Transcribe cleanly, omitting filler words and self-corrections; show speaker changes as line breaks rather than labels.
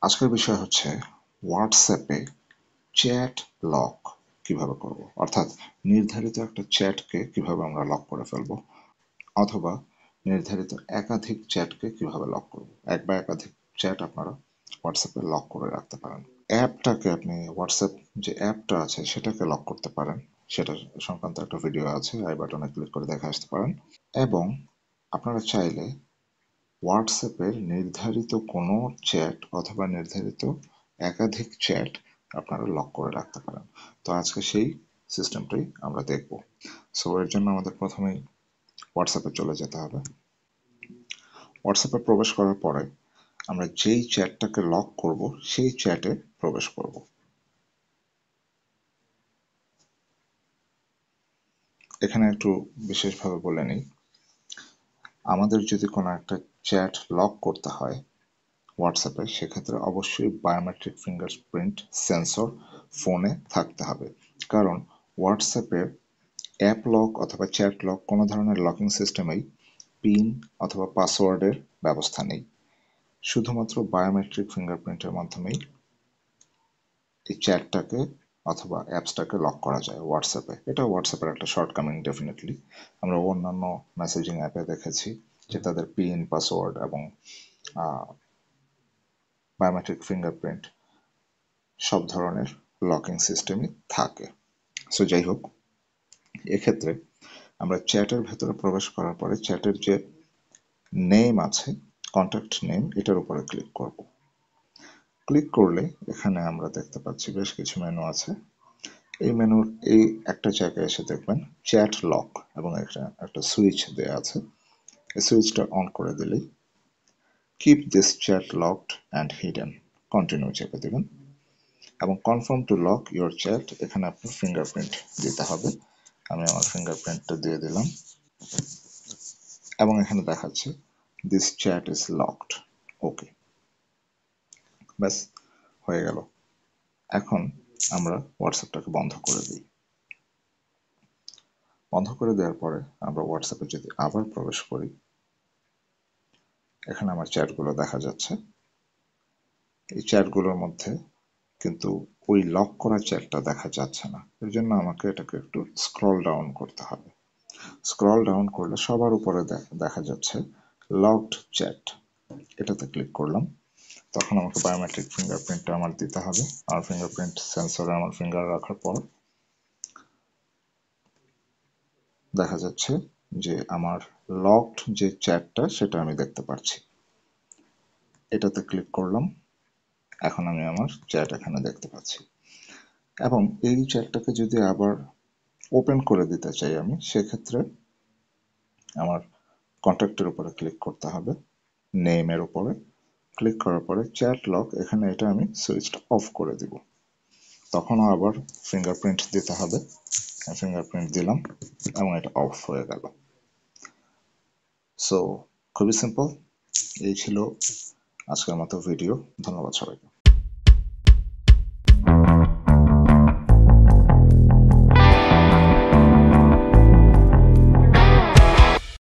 আজকের বিষয় হচ্ছে হোয়াটসঅ্যাপে চ্যাট লক কিভাবে করব, অর্থাৎ নির্ধারিত একটা চ্যাটকে কিভাবে আমরা লক করে ফেলবো, অথবা নির্ধারিত একাধিক চ্যাটকে কিভাবে লক করব। এক বা একাধিক চ্যাট আপনারা হোয়াটসঅ্যাপে লক করে রাখতে পারেন। অ্যাপটাকে আপনি হোয়াটসঅ্যাপ যে অ্যাপটা আছে সেটাকে লক করতে পারেন, সেটা সংক্রান্ত একটা ভিডিও আছে, আই বাটনে ক্লিক করে দেখে আসতে পারেন। এবং আপনারা চাইলে হোয়াটসঅ্যাপের নির্ধারিত কোনো চ্যাট অথবা নির্ধারিত একাধিক চ্যাট আপনারা লক করে রাখতে পারেন। তো আজকে সেই সিস্টেমটাই আমরা দেখব। সো এর জন্য আমাদের প্রথমেই হোয়াটসঅ্যাপে চলে যেতে হবে। হোয়াটসঅ্যাপে প্রবেশ করার পরে আমরা যেই চ্যাটটাকে লক করব সেই চ্যাটে প্রবেশ করব। এখানে একটু বিশেষভাবে বলে নিই, আমাদের যদি কোনো একটা চ্যাট লক করতে হয় হোয়াটসঅ্যাপে, সেক্ষেত্রে অবশ্যই বায়োমেট্রিক ফিঙ্গারপ্রিন্ট সেন্সর ফোনে থাকতে হবে। কারণ হোয়াটসঅ্যাপের অ্যাপ লক অথবা চ্যাট লক কোনো ধরনের লকিং সিস্টেমেই পিন অথবা পাসওয়ার্ডের ব্যবস্থা নেই। শুধুমাত্র বায়োমেট্রিক ফিঙ্গারপ্রিন্টের মাধ্যমেই এই চ্যাটটাকে অথবা অ্যাপসটাকে লক করা যায় হোয়াটসঅ্যাপে। এটা হোয়াটসঅ্যাপের একটা শর্টকামিং ডেফিনেটলি। আমরা অন্যান্য মেসেজিং অ্যাপে দেখেছি যে তাদের পিন, পাসওয়ার্ড এবং বায়োমেট্রিক ফিঙ্গারপ্রিন্ট সব ধরনের লকিং সিস্টেমই থাকে। সো যাই হোক, এক্ষেত্রে আমরা চ্যাটের ভেতরে প্রবেশ করার পরে চ্যাটের যে নেম আছে, কন্ট্যাক্ট নেম, এটার উপরে ক্লিক করব। ক্লিক করলে এখানে আমরা দেখতে পাচ্ছি বেশ কিছু মেনু আছে। এই মেনুর এই একটা জায়গায় এসে দেখবেন চ্যাট লক এবং একটা সুইচ দেওয়া আছে। এই সুইচটা অন করে দিলেই keep this chat locked and hidden, continue চেপে দেবেন এবং confirm two lock your chat, এখানে আপনার ফিঙ্গারপ্রিন্ট দিতে হবে। আমি আমার ফিঙ্গারপ্রিন্টটা দিয়ে দিলাম এবং এখানে দেখাচ্ছে দিস চ্যাট ইজ লকড। ওকে, ব্যাস হয়ে গেল। এখন আমরা হোয়াটসঅ্যাপটাকে বন্ধ করে দিই। বন্ধ করে দেওয়ার পরে আমরা হোয়াটসঅ্যাপে যদি আবার প্রবেশ করি, এখানে আমার চ্যাটগুলো দেখা যাচ্ছে। এই চ্যাটগুলোর মধ্যে কিন্তু ওই লক করা চ্যাটটা দেখা যাচ্ছে না। এর জন্য আমাকে এটাকে একটু স্ক্রল ডাউন করতে হবে। স্ক্রল ডাউন করলে সবার উপরে দেখা যাচ্ছে লকড চ্যাট, এটাতে ক্লিক করলাম। তখন আমাকে বায়োমেট্রিক ফিঙ্গারপ্রিন্টটা আমার দিতে হবে। আমার ফিঙ্গারপ্রিন্ট সেন্সরে আমার ফিঙ্গার রাখার পর দেখা যাচ্ছে যে আমার লকড যে চ্যাটটা সেটা আমি দেখতে পাচ্ছি। এটাতে ক্লিক করলাম, এখন আমি আমার চ্যাট এখানে দেখতে পাচ্ছি। এবং এই চ্যাটটাকে যদি আবার ওপেন করে দিতে চাই আমি, সেক্ষেত্রে আমার কন্ট্যাক্টের উপরে ক্লিক করতে হবে, নেমের উপরে ক্লিক করার পরে চ্যাট লক, এখানে এটা আমি সুইচটা অফ করে দিব। তখনও আবার ফিঙ্গারপ্রিন্ট দিতে হবে, ফিঙ্গারপ্রিন্ট দিলাম এবং এটা অফ হয়ে গেল। সো খুবই সিম্পল। এই ছিল আজকের মতো ভিডিও। ধন্যবাদ সবাইকে।